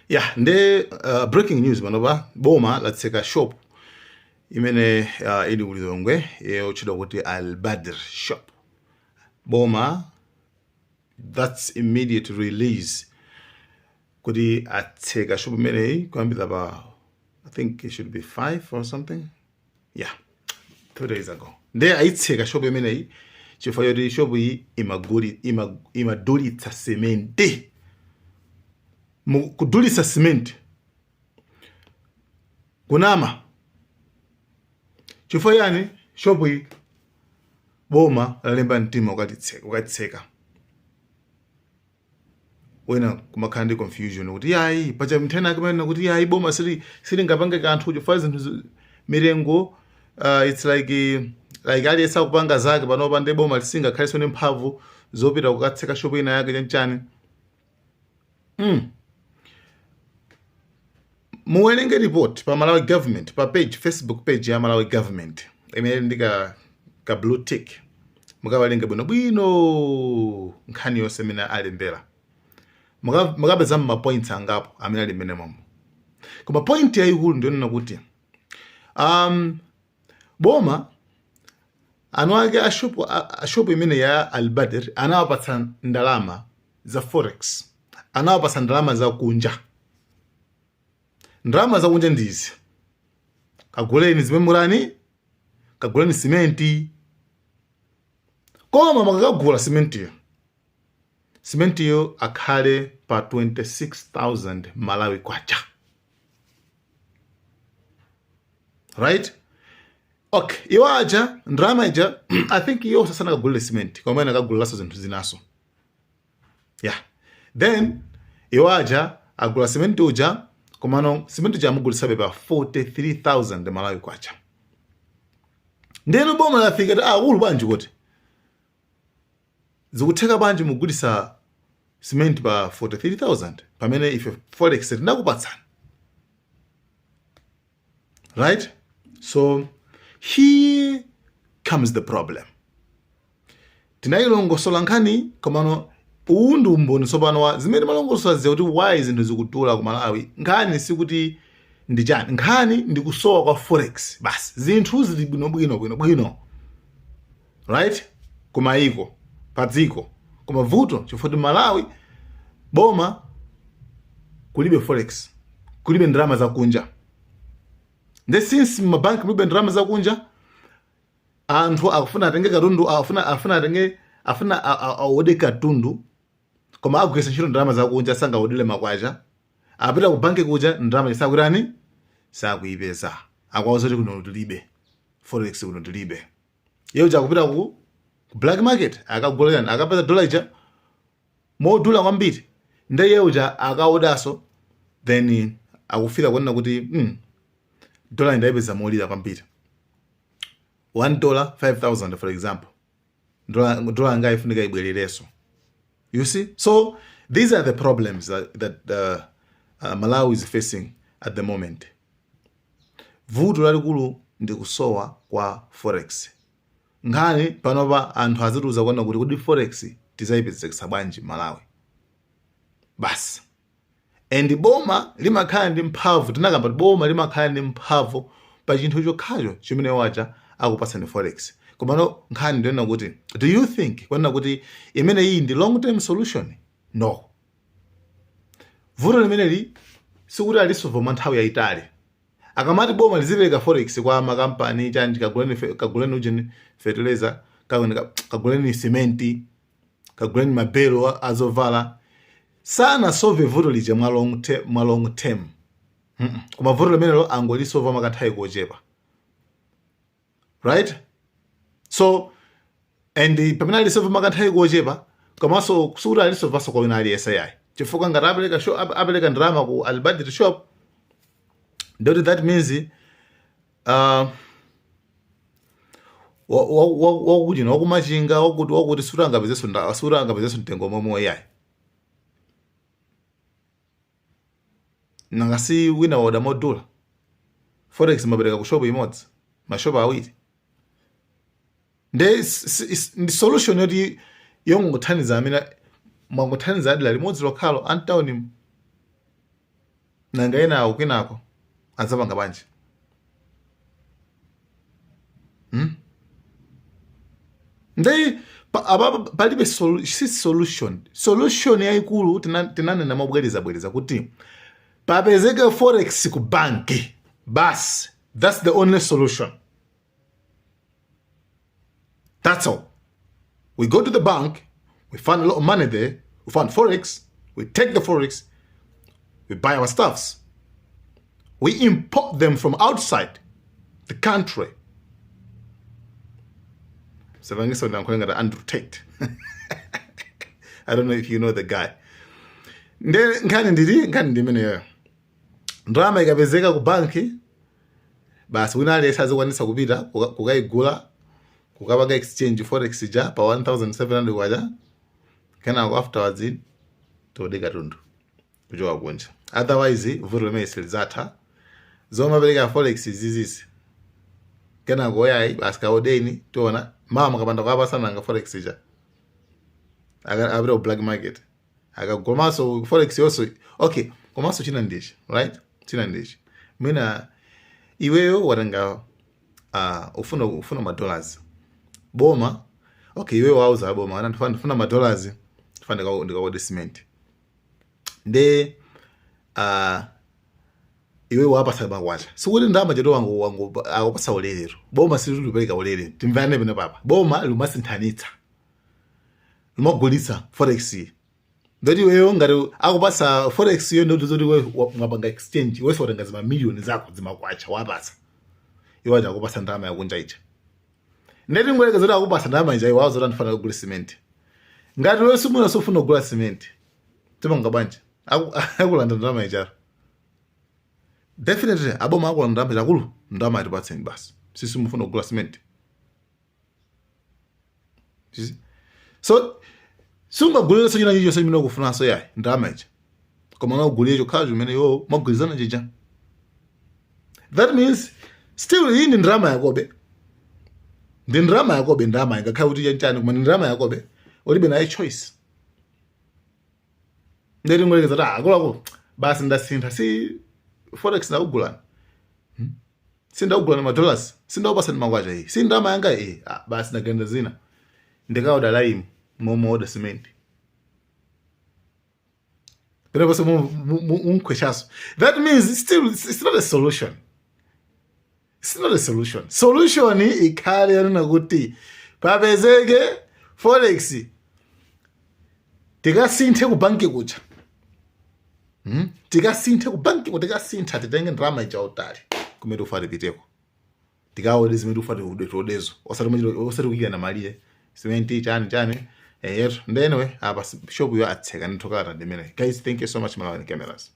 Yeah, nde breaking news manoba boma latseka shop imene ili kulilongwe yotchedwa kuti Al Badr shop. Boma, that's immediate release kuti atseka shop imeneyi kuyambira pa I think it should be 5 or something. Yeah, 2 days ago. Nde aitseka shop imeneyi chifukwa yoti shop iyi imadulitsa sementi. Kudulitsa cement kunama chifukwa yani shop iyi boma lalemba mtima ukatitseka wena kumakhala ndi confusion kuti yayi pacha mthena kumene kuti yayi boma silingapange kanthu chifukwa zinthu mirengo it's like aliyesa kupanga zake panopa ndi boma lisingakhaliso ndi mphamvu zopita kukatseka shop ina yake chanchani. Muwerenge report pa Malawi government pa page Facebook page ya Malawi government imene ndika ka blue tick mukawalenga bwino nkhani yonse imene alembera mukapeza mapoints angapo amene ali minimum. Koma point yayikulu ndiyonena kuti boma anu ake ashop imene ya Al Badr anawapatsa ndalama za forex, anawapatsa ndalama za kunja. Ndalama za kunja ndizi kaguleni zimemurani, kaguleni simenti. Koma makagula simenti yo akhale pa 26,000 Malawi kwacha. Right? Okay, iwaja ndalama ija I think iyo sasana kagulele simenti koma ina kagulelaso zinthu zinaso. Yeah. Then iwaja agula simenti uja komano simenti ja mugulisa pa 43,000 Malawi kwacha. Ndeno boma lafika ulu banji kuti zikutheka banji mugulisa simenti pa 43,000 pamene ife forex tinakupatsani. Right? So here comes the problem. Tinayilongosola nkhani komano uundu umboni sopano wa zimene malongosola ziya kuti why zinthu zikutula ku Malawi. Nkhani sikuti ndi chani, nkhani ndi kusowa kwa forex basi. Zinthu zili bwino. Right? Kumayiko padziko koma vuto chifukwa Malawi boma kulibe forex, kulibe ndalama za kunja. Nde since mabanki kulibe ndalama za kunja, anthu akufuna atenge katundu, afuna aode katundu koma agwesa ntchito ndalama za kunja sangaodele makwacha. Apita ku banki kuja ndalama sakwirani sakuyipeza. Akwazo kuti kuno tilibe forex, kuno tilibe. Yeo jakupita ku black market akagulana akapeza dollar ija modula kwambiri nde yeuja akaodaso then akufika kuona kuti dollar ndayipeza molira kwambiri. $1 5,000 for example, dollar ngayi ifunika ibwelereso. You see, so these are the problems that Malawi is facing at the moment. Vuto lalikulu ndi kusowa kwa forex. Nkhani panopa anthu azituza kuona kuti forex tizayipezekesa bwanji Malawi basi. And boma limakhala ndi mphamvu, tinakamba boma limakhala ndi mphamvu pa chinthu chokhacho chimene wacha akupatsani forex. Komano nkhani ndiyona kuti do you think kuona kuti imene iyi ndi long term solution? No. Vuto limeneli sikuti alisolva nthawi yayitali. Akamati boma lizipereka forex kwa makampani chanji kaguleni ujeni fertilizer, kaguleni simenti, kaguleni mabelo azovala, sana solve vuto lija mwa long term. Koma vuto limenelo angolisolva makanthawi kochepa. Right? So and pamene alisolva makanthawi kochepa komanso kusikuti alisolvaso kwa wina aliyesa yayi. Chifukwa ngati apeleka ndalama ku Al Badr shop, that means wakuti wakumachinga wakuti surangapezeso mtengo momwe yayi. Nangasi wina woda modula forex mapereka ku shop imodzi, mashopa awiri. Ndi solution yoti yongothandiza amene mwangothandiza adila limodzi lokhalo antawuni nanga ena ukinako azapanga banje. Ndei palibe solution yaikulu tinanena mobwereza kuti papezeke forex ku banki basi. That's the only solution. That's all. We go to the bank, we find a lot of money there, we find forex, we take the forex, we buy our stuffs. We import them from outside the country. So I'm calling it Andrew Tate. I don't know if you know the guy. Ndrama ikapezeka ku banki basi unale saziwanisa kupita kukaigula kukabaga exchange forex ja pa 1700 kwaja kana afterwards todeka tundu kujowa kunja. Otherwise vurume isilizata zoma beleka forex zizisi kana goyai basi kaodeni tona mama kapanda kwa basana nga forex ja aga black market aga gomaso forex also okay gomaso china ndishi right china ndishi mina iweyo waranga ufuna ma dollars boma okay iweyo wauza boma anafuna ma dollars fanda ndikaode cement nde iweyo wapasa bakwacha sikuti ndama jeto wangu akupasa ulelero boma silulupeleka ulelero timvane bene papa boma lumasinthanitsa lumagulitsa forex ndoti weyo ngati akupasa forex yo ndo zoti we ngapanga exchange we sorenga zima million zako zimakwacha wapasa iwo aja akupasa ndama yakunja icha ndeti ngweleka zoti akupasa ndama ija iwo azoti ndifana kugula cement ngati we sumuna sofuna kugula cement timanga banje akulanda ndama ija definitely aboma akulanda ndama ija kulu ndama atipatseni basi sisi mufuna kugula cement. So sungagulira so china chicho semino kufuna so yayi ndama ija koma ngagulira cho khajo mene yo magulizana chija. That means still yini ndrama yakobe ndi ndrama yakobe ndama ingakhala kuti yanchani koma ndrama yakobe ulibe nayo choice. Ndeti ngolekeza akula basi ndasintha si forex na ugulana sinda ugulana ma dollars sinda upasa makwacha hii si ndrama yanga basi ndagenda zina ndikaoda lime momo order cement. That means it's not a solution. It's not a solution. Solution ikhali yana kuti papezeke forex tikasinthe ku banki kucha. Tikasinthe ku banki kuti tikasintha titenge ndrama ija utali kumene ufati piteko. Tikaode zimene ufati udezo. Osati kuyana maliye. Cement chani then anyway apa shop yo atseka nditokata ndimene. Guys, thank you so much Malawi Cameras.